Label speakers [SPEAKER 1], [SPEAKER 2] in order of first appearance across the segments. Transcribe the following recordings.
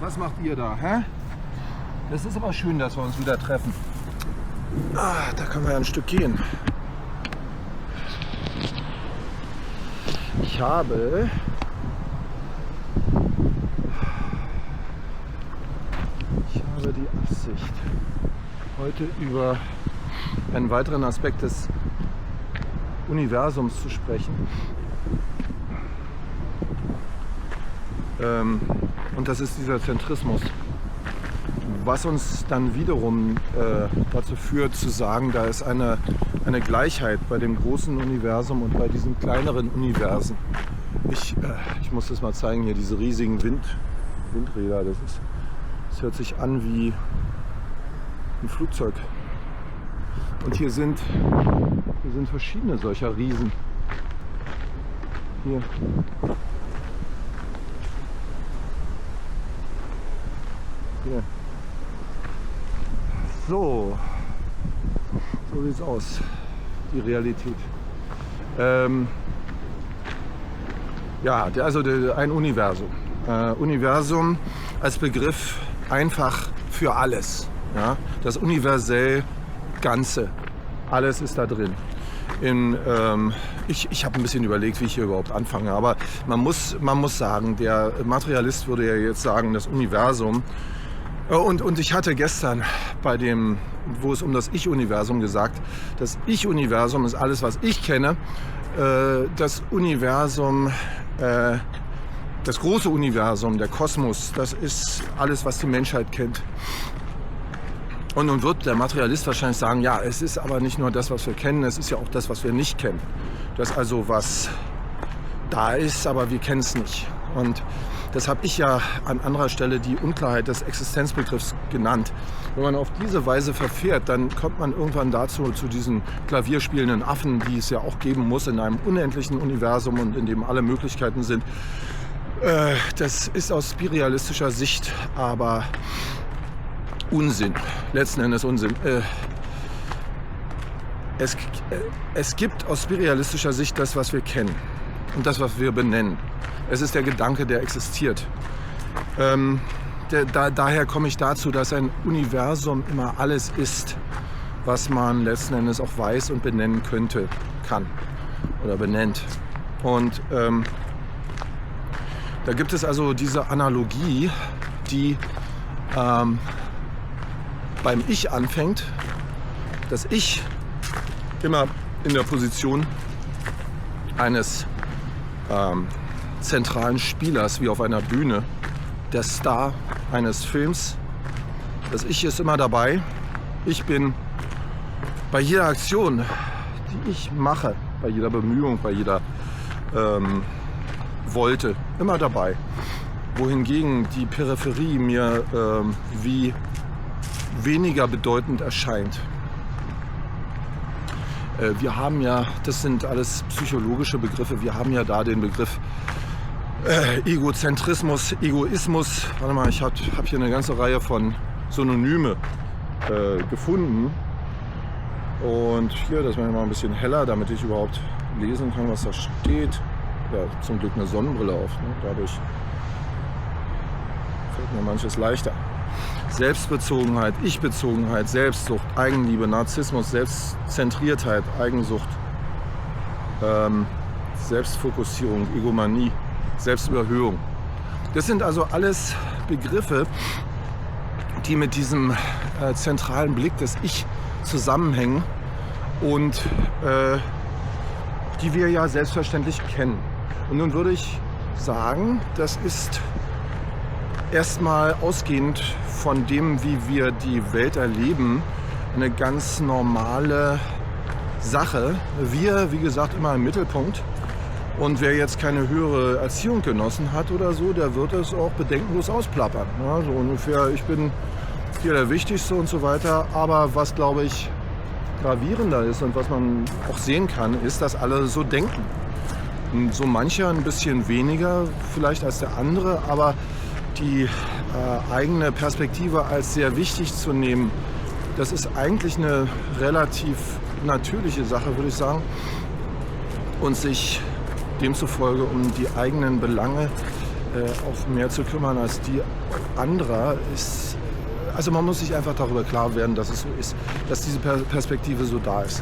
[SPEAKER 1] was macht ihr da? Hä? Das ist aber schön, dass wir uns wieder treffen. Da können wir ja ein Stück gehen. Ich habe die Absicht, heute über einen weiteren Aspekt des Universums zu sprechen. Und das ist dieser Zentrismus, was uns dann wiederum dazu führt zu sagen, da ist eine Gleichheit bei dem großen Universum und bei diesen kleineren Universen. Ich muss das mal zeigen hier, diese riesigen Windräder, das hört sich an wie ein Flugzeug. Und hier sind verschiedene solcher Riesen. Hier. Hier. So sieht's aus, die Realität. Ein Universum. Universum als Begriff einfach für alles. Ja? Das universell Ganze. Alles ist da drin. Ich habe ein bisschen überlegt, wie ich hier überhaupt anfange. Aber man muss sagen, der Materialist würde ja jetzt sagen, das Universum. Und ich hatte gestern wo es um das Ich-Universum gesagt, das Ich-Universum ist alles, was ich kenne. Das Universum, das große Universum, der Kosmos, das ist alles, was die Menschheit kennt. Und nun wird der Materialist wahrscheinlich sagen, ja, es ist aber nicht nur das, was wir kennen, es ist ja auch das, was wir nicht kennen. Das also, was da ist, aber wir kennen es nicht. Und das habe ich ja an anderer Stelle die Unklarheit des Existenzbegriffs genannt. Wenn man auf diese Weise verfährt, dann kommt man irgendwann dazu, zu diesen klavierspielenden Affen, die es ja auch geben muss in einem unendlichen Universum und in dem alle Möglichkeiten sind. Das ist aus spiritualistischer Sicht aber Unsinn, letzten Endes Unsinn. Es gibt aus spiritualistischer Sicht das, was wir kennen und das, was wir benennen. Es ist der Gedanke, der existiert. Daher komme ich dazu, dass ein Universum immer alles ist, was man letzten Endes auch weiß und benennen kann oder benennt. Und da gibt es also diese Analogie, die beim Ich anfängt, dass Ich immer in der Position eines zentralen Spielers wie auf einer Bühne, der Star eines Films. Das Ich ist immer dabei. Ich bin bei jeder Aktion, die ich mache, bei jeder Bemühung, bei jeder Wolte, immer dabei. Wohingegen die Peripherie mir wie weniger bedeutend erscheint. Wir haben ja, das sind alles psychologische Begriffe, wir haben ja da den Begriff Egozentrismus, Egoismus. Warte mal, ich hab hier eine ganze Reihe von Synonyme gefunden. Und hier, das mache ich mal ein bisschen heller, damit ich überhaupt lesen kann, was da steht. Ja, zum Glück eine Sonnenbrille auf, ne? Dadurch fällt mir manches leichter. Selbstbezogenheit, Ich-Bezogenheit, Selbstsucht, Eigenliebe, Narzissmus, Selbstzentriertheit, Eigensucht, Selbstfokussierung, Egomanie, Selbstüberhöhung. Das sind also alles Begriffe, die mit diesem zentralen Blick des Ich zusammenhängen und die wir ja selbstverständlich kennen. Und nun würde ich sagen, das ist erstmal ausgehend von dem, wie wir die Welt erleben, eine ganz normale Sache. Wir, wie gesagt, immer im Mittelpunkt. Und wer jetzt keine höhere Erziehung genossen hat oder so, der wird es auch bedenkenlos ausplappern. Ja, so ungefähr, ich bin hier der Wichtigste und so weiter. Aber was, glaube ich, gravierender ist und was man auch sehen kann, ist, dass alle so denken. Und so mancher ein bisschen weniger vielleicht als der andere, aber die eigene Perspektive als sehr wichtig zu nehmen, das ist eigentlich eine relativ natürliche Sache, würde ich sagen. Und sich demzufolge um die eigenen Belange auch mehr zu kümmern als die anderer, ist, also man muss sich einfach darüber klar werden, dass es so ist, dass diese Perspektive so da ist.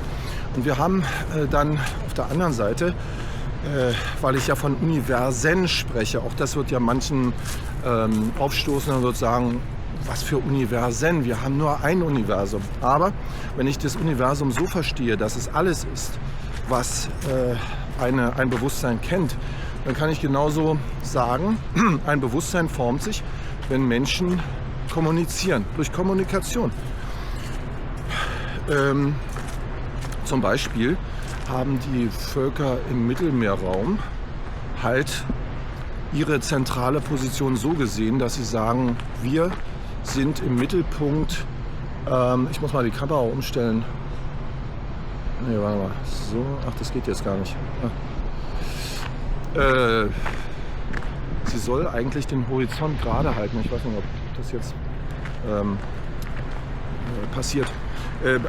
[SPEAKER 1] Und wir haben dann auf der anderen Seite, weil ich ja von Universen spreche, auch das wird ja manchen aufstoßen und wird sagen, was für Universen, wir haben nur ein Universum. Aber wenn ich das Universum so verstehe, dass es alles ist, was ein Bewusstsein kennt, dann kann ich genauso sagen, ein Bewusstsein formt sich, wenn Menschen kommunizieren, durch Kommunikation. Zum Beispiel haben die Völker im Mittelmeerraum halt ihre zentrale Position so gesehen, dass sie sagen, wir sind im Mittelpunkt, ich muss mal die Kamera umstellen. Nee, warte mal, so, ach, das geht jetzt gar nicht. Sie soll eigentlich den Horizont gerade halten. Ich weiß nicht, ob das jetzt passiert.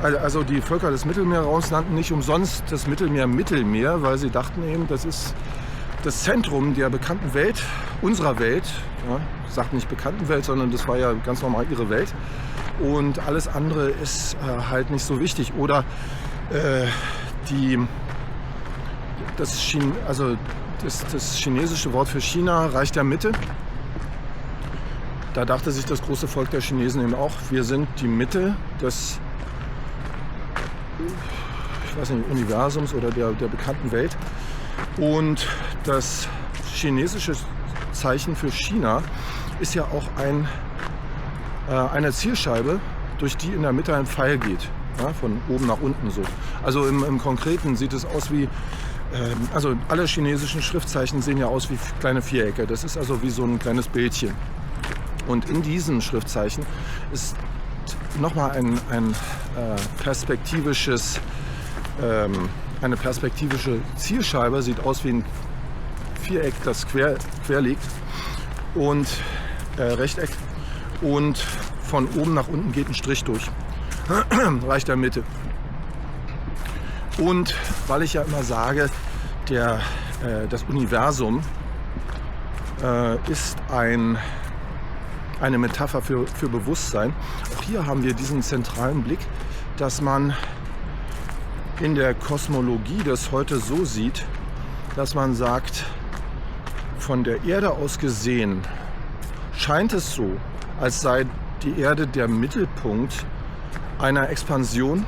[SPEAKER 1] Also die Völker des Mittelmeerraums nannten nicht umsonst das Mittelmeer Mittelmeer, weil sie dachten eben, das ist das Zentrum der bekannten Welt, unserer Welt. Ja, ich sage nicht bekannten Welt, sondern das war ja ganz normal ihre Welt. Und alles andere ist halt nicht so wichtig. Oder das chinesische Wort für China, Reich der Mitte. Da dachte sich das große Volk der Chinesen eben auch, wir sind die Mitte des, ich weiß nicht, Universums oder der bekannten Welt. Und das chinesische Zeichen für China ist ja auch eine Zielscheibe, durch die in der Mitte ein Pfeil geht. Ja, von oben nach unten so. Also im Konkreten sieht es aus wie, also alle chinesischen Schriftzeichen sehen ja aus wie kleine Vierecke. Das ist also wie so ein kleines Bildchen. Und in diesen Schriftzeichen ist nochmal eine perspektivische Zielscheibe, sieht aus wie ein Viereck, das quer liegt und Rechteck, und von oben nach unten geht ein Strich durch. Reich der Mitte. Und weil ich ja immer sage, das Universum ist eine Metapher für Bewusstsein. Auch hier haben wir diesen zentralen Blick, dass man in der Kosmologie das heute so sieht, dass man sagt, von der Erde aus gesehen scheint es so, als sei die Erde der Mittelpunkt einer Expansion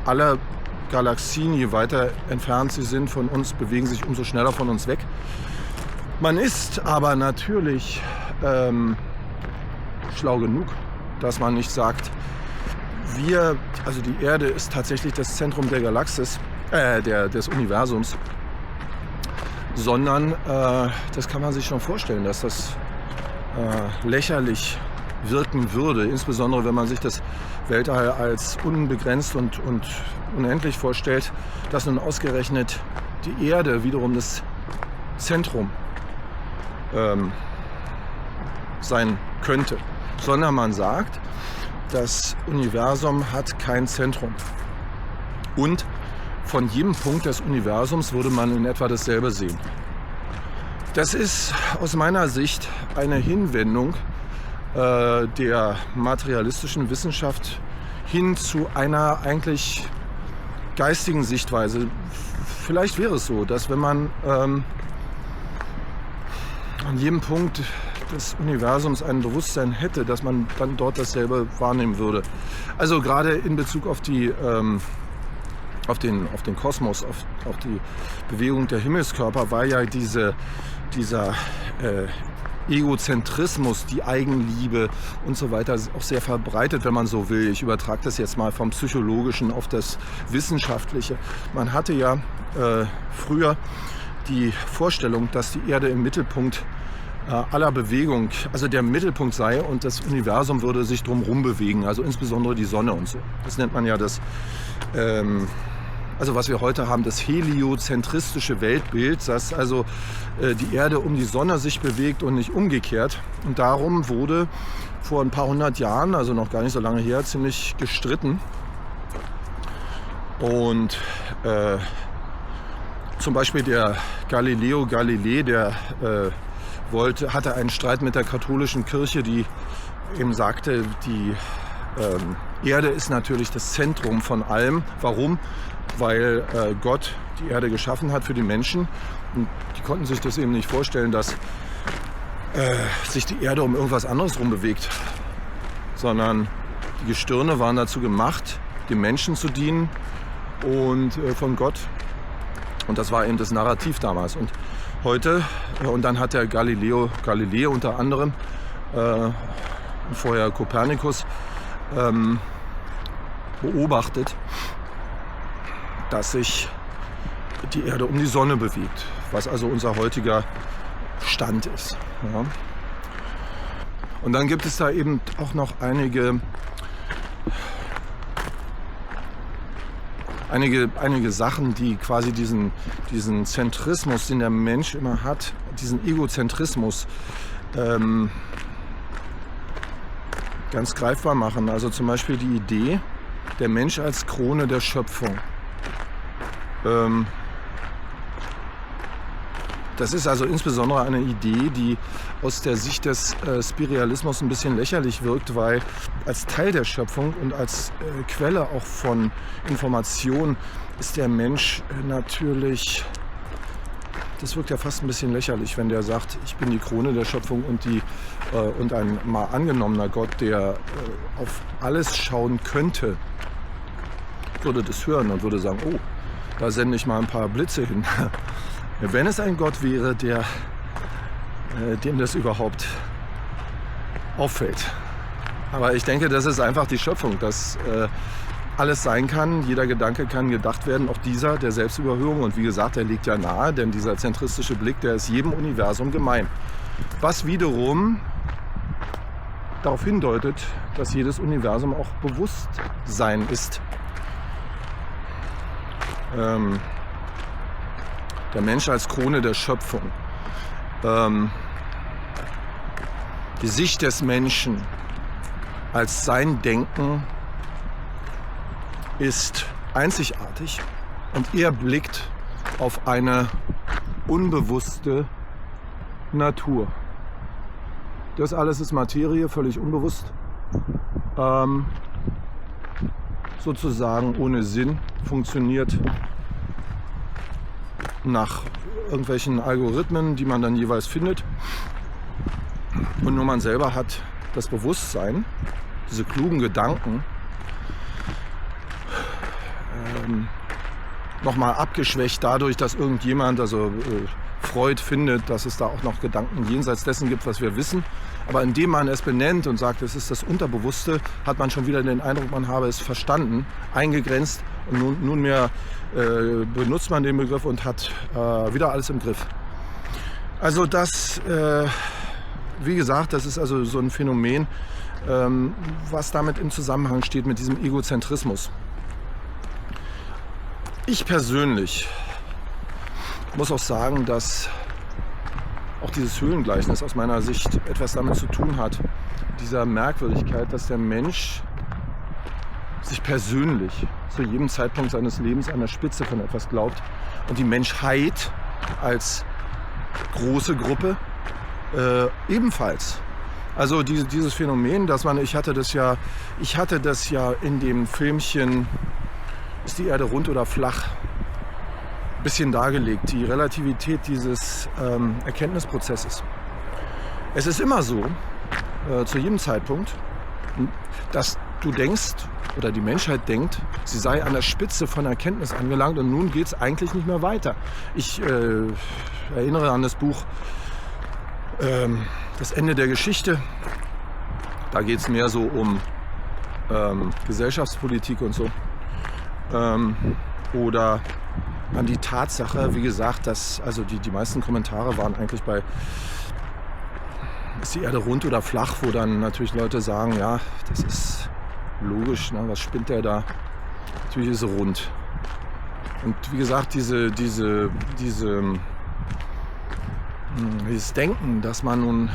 [SPEAKER 1] aller Galaxien. Je weiter entfernt sie sind von uns, bewegen sich umso schneller von uns weg. Man ist aber natürlich schlau genug, dass man nicht sagt, also die Erde ist tatsächlich das Zentrum der Galaxis, des Universums, sondern das kann man sich schon vorstellen, dass das lächerlich wirken würde, insbesondere wenn man sich das Weltall als unbegrenzt und unendlich vorstellt, dass nun ausgerechnet die Erde wiederum das Zentrum sein könnte, sondern man sagt, das Universum hat kein Zentrum. Und von jedem Punkt des Universums würde man in etwa dasselbe sehen. Das ist aus meiner Sicht eine Hinwendung der materialistischen Wissenschaft hin zu einer eigentlich geistigen Sichtweise. Vielleicht wäre es so, dass wenn man an jedem Punkt des Universums ein Bewusstsein hätte, dass man dann dort dasselbe wahrnehmen würde. Also gerade in Bezug auf den Kosmos, auf die Bewegung der Himmelskörper, war ja dieser Egozentrismus, die Eigenliebe und so weiter auch sehr verbreitet, wenn man so will. Ich übertrage das jetzt mal vom Psychologischen auf das Wissenschaftliche. Man hatte ja früher die Vorstellung, dass die Erde im Mittelpunkt aller Bewegung, also der Mittelpunkt sei und das Universum würde sich drumherum bewegen, also insbesondere die Sonne und so. Das nennt man ja das, also was wir heute haben, das heliozentristische Weltbild, dass also die Erde um die Sonne sich bewegt und nicht umgekehrt. Und darum wurde vor ein paar hundert Jahren, also noch gar nicht so lange her, ziemlich gestritten. Und zum Beispiel der Galileo Galilei, der hatte einen Streit mit der katholischen Kirche, die eben sagte, die Erde ist natürlich das Zentrum von allem. Warum? Weil Gott die Erde geschaffen hat für die Menschen. Und die konnten sich das eben nicht vorstellen, dass sich die Erde um irgendwas anderes rum bewegt. Sondern die Gestirne waren dazu gemacht, dem Menschen zu dienen und von Gott. Und das war eben das Narrativ damals. Und heute, und dann hat der Galileo unter anderem, vorher Kopernikus, beobachtet, dass sich die Erde um die Sonne bewegt, was also unser heutiger Stand ist. Ja. Und dann gibt es da eben auch noch einige Sachen, die quasi diesen Zentrismus, den der Mensch immer hat, diesen Egozentrismus ganz greifbar machen. Also zum Beispiel die Idee, der Mensch als Krone der Schöpfung. Das ist also insbesondere eine Idee, die aus der Sicht des Spiritualismus ein bisschen lächerlich wirkt, weil als Teil der Schöpfung und als Quelle auch von Information ist der Mensch natürlich, das wirkt ja fast ein bisschen lächerlich, wenn der sagt, ich bin die Krone der Schöpfung und ein mal angenommener Gott, der auf alles schauen könnte, würde das hören und würde sagen, oh, da sende ich mal ein paar Blitze hin. Wenn es ein Gott wäre, dem das überhaupt auffällt. Aber ich denke, das ist einfach die Schöpfung, dass alles sein kann, jeder Gedanke kann gedacht werden, auch dieser der Selbstüberhöhung. Und wie gesagt, der liegt ja nahe, denn dieser zentristische Blick, der ist jedem Universum gemein. Was wiederum darauf hindeutet, dass jedes Universum auch Bewusstsein ist. Der Mensch als Krone der Schöpfung. Die Sicht des Menschen als sein Denken ist einzigartig und er blickt auf eine unbewusste Natur. Das alles ist Materie, völlig unbewusst, sozusagen ohne Sinn, funktioniert nach irgendwelchen Algorithmen, die man dann jeweils findet. Und nur man selber hat das Bewusstsein, diese klugen Gedanken, nochmal abgeschwächt dadurch, dass irgendjemand, also Freud, findet, dass es da auch noch Gedanken jenseits dessen gibt, was wir wissen. Aber indem man es benennt und sagt, es ist das Unterbewusste, hat man schon wieder den Eindruck, man habe es verstanden, eingegrenzt. Und nunmehr benutzt man den Begriff und hat wieder alles im Griff. Also das, wie gesagt, das ist also so ein Phänomen, was damit im Zusammenhang steht mit diesem Egozentrismus. Ich persönlich muss auch sagen, dass auch dieses Höhlengleichnis aus meiner Sicht etwas damit zu tun hat, dieser Merkwürdigkeit, dass der Mensch sich persönlich zu jedem Zeitpunkt seines Lebens an der Spitze von etwas glaubt und die Menschheit als große Gruppe ebenfalls. Also dieses Phänomen, dass ich hatte das ja in dem Filmchen Ist die Erde rund oder flach? Ein bisschen dargelegt, die Relativität dieses Erkenntnisprozesses. Es ist immer so, zu jedem Zeitpunkt, dass du denkst, oder die Menschheit denkt, sie sei an der Spitze von Erkenntnis angelangt und nun geht es eigentlich nicht mehr weiter. Ich erinnere an das Buch Das Ende der Geschichte. Da geht es mehr so um Gesellschaftspolitik und so. Oder an die Tatsache, wie gesagt, dass also die meisten Kommentare waren eigentlich bei Ist die Erde rund oder flach, wo dann natürlich Leute sagen, ja, das ist logisch, ne? Was spinnt der da? Natürlich ist sie rund. Und wie gesagt, dieses Denken, dass man nun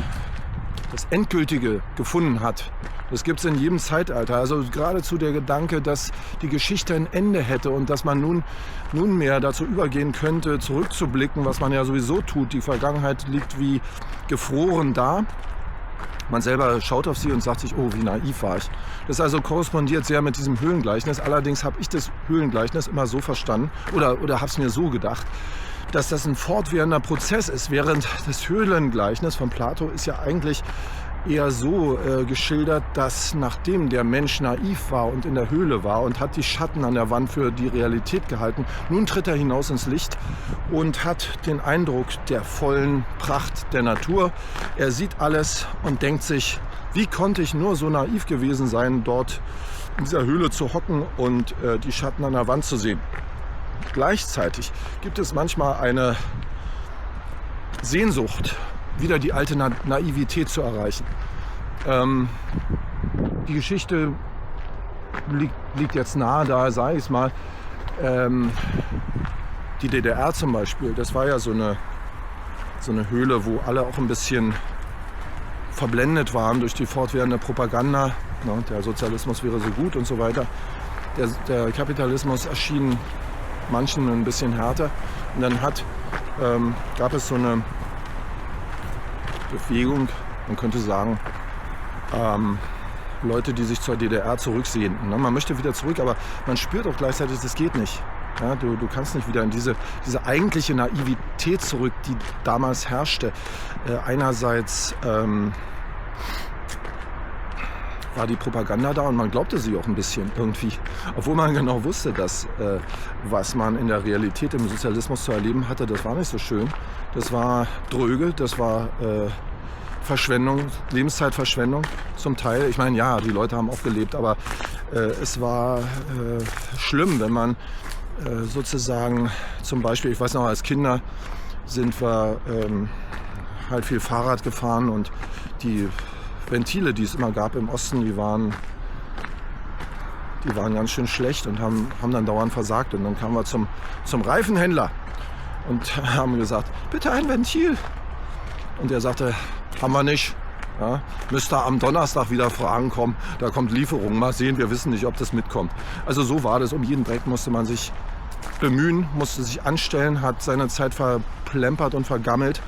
[SPEAKER 1] das Endgültige gefunden hat Das gibt es in jedem Zeitalter. Also geradezu der Gedanke, dass die Geschichte ein Ende hätte und dass man nunmehr dazu übergehen könnte, zurückzublicken, was man ja sowieso tut. Die Vergangenheit liegt wie gefroren da. Man selber schaut auf sie und sagt sich, oh, wie naiv war ich. Das also korrespondiert sehr mit diesem Höhlengleichnis. Allerdings habe ich das Höhlengleichnis immer so verstanden oder habe es mir so gedacht, dass das ein fortwährender Prozess ist. Während das Höhlengleichnis von Plato ist ja eigentlich eher so geschildert, dass nachdem der Mensch naiv war und in der Höhle war und hat die Schatten an der Wand für die Realität gehalten, nun tritt er hinaus ins Licht und hat den Eindruck der vollen Pracht der Natur. Er sieht alles und denkt sich, wie konnte ich nur so naiv gewesen sein, dort in dieser Höhle zu hocken und die Schatten an der Wand zu sehen. Gleichzeitig gibt es manchmal eine Sehnsucht, wieder die alte Naivität zu erreichen. Die Geschichte liegt jetzt nahe, da sage ich es mal. Die DDR zum Beispiel, das war ja so eine Höhle, wo alle auch ein bisschen verblendet waren durch die fortwährende Propaganda. Der Sozialismus wäre so gut und so weiter. Der Kapitalismus erschien manchen ein bisschen härter. Und dann gab es so eine Bewegung, man könnte sagen, Leute, die sich zur DDR zurücksehnten. Man möchte wieder zurück, aber man spürt auch gleichzeitig, das geht nicht. Ja, du kannst nicht wieder in diese eigentliche Naivität zurück, die damals herrschte. Einerseits war die Propaganda da und man glaubte sie auch ein bisschen irgendwie. Obwohl man genau wusste, dass was man in der Realität im Sozialismus zu erleben hatte, das war nicht so schön. Das war dröge, das war Verschwendung, Lebenszeitverschwendung zum Teil. Ich meine, ja, die Leute haben auch gelebt, aber es war schlimm, wenn man sozusagen zum Beispiel, ich weiß noch, als Kinder sind wir halt viel Fahrrad gefahren und die Ventile, die es immer gab im Osten, die waren ganz schön schlecht und haben dann dauernd versagt. Und dann kamen wir zum Reifenhändler und haben gesagt, bitte ein Ventil. Und er sagte, haben wir nicht. Ja, müsst ihr am Donnerstag wieder Fragen kommen, da kommt Lieferung. Mal sehen, wir wissen nicht, ob das mitkommt. Also so war das. Um jeden Dreck musste man sich bemühen, musste sich anstellen, hat seine Zeit verplempert und vergammelt.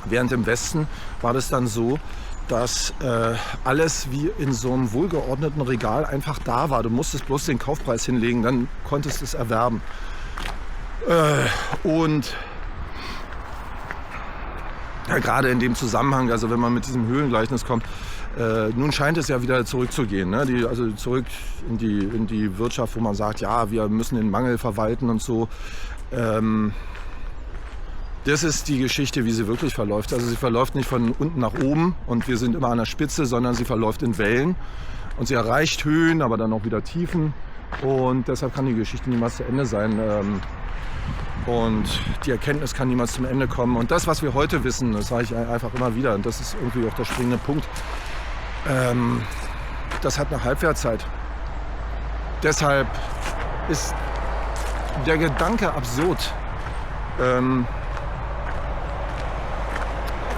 [SPEAKER 1] Während im Westen war das dann so, dass alles wie in so einem wohlgeordneten Regal einfach da war. Du musstest bloß den Kaufpreis hinlegen, dann konntest du es erwerben. Und ja, gerade in dem Zusammenhang, also wenn man mit diesem Höhlengleichnis kommt, nun scheint es ja wieder zurückzugehen. Ne? Also zurück in die Wirtschaft, wo man sagt, ja, wir müssen den Mangel verwalten und so. Das ist die Geschichte, wie sie wirklich verläuft. Also sie verläuft nicht von unten nach oben und wir sind immer an der Spitze, sondern sie verläuft in Wellen. Und sie erreicht Höhen, aber dann auch wieder Tiefen. Und deshalb kann die Geschichte niemals zu Ende sein. Und die Erkenntnis kann niemals zum Ende kommen. Und das, was wir heute wissen, das sage ich einfach immer wieder. Und das ist irgendwie auch der springende Punkt. Das hat eine Halbwertszeit. Deshalb ist der Gedanke absurd.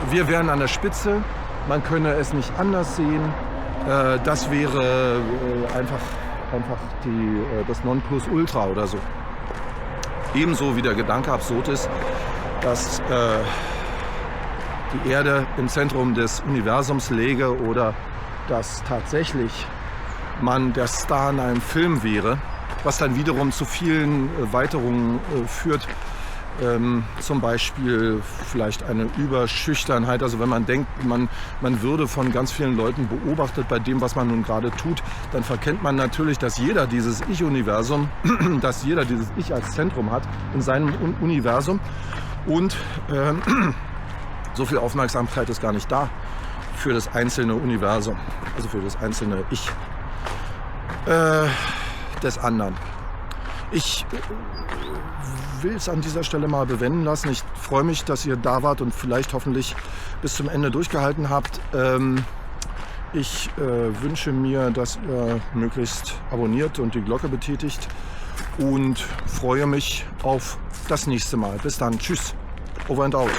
[SPEAKER 1] Wir wären an der Spitze, man könne es nicht anders sehen. Das wäre einfach das Nonplusultra oder so. Ebenso wie der Gedanke absurd ist, dass die Erde im Zentrum des Universums läge oder dass tatsächlich man der Star in einem Film wäre, was dann wiederum zu vielen Weiterungen führt. Zum Beispiel vielleicht eine Überschüchternheit, also wenn man denkt, man würde von ganz vielen Leuten beobachtet bei dem, was man nun gerade tut, dann verkennt man natürlich, dass jeder dieses Ich-Universum, dass jeder dieses Ich als Zentrum hat in seinem Universum und so viel Aufmerksamkeit ist gar nicht da für das einzelne Universum, also für das einzelne Ich des anderen. Ich will es an dieser Stelle mal bewenden lassen. Ich freue mich, dass ihr da wart und vielleicht hoffentlich bis zum Ende durchgehalten habt. Ich wünsche mir, dass ihr möglichst abonniert und die Glocke betätigt und freue mich auf das nächste Mal. Bis dann. Tschüss. Over and out.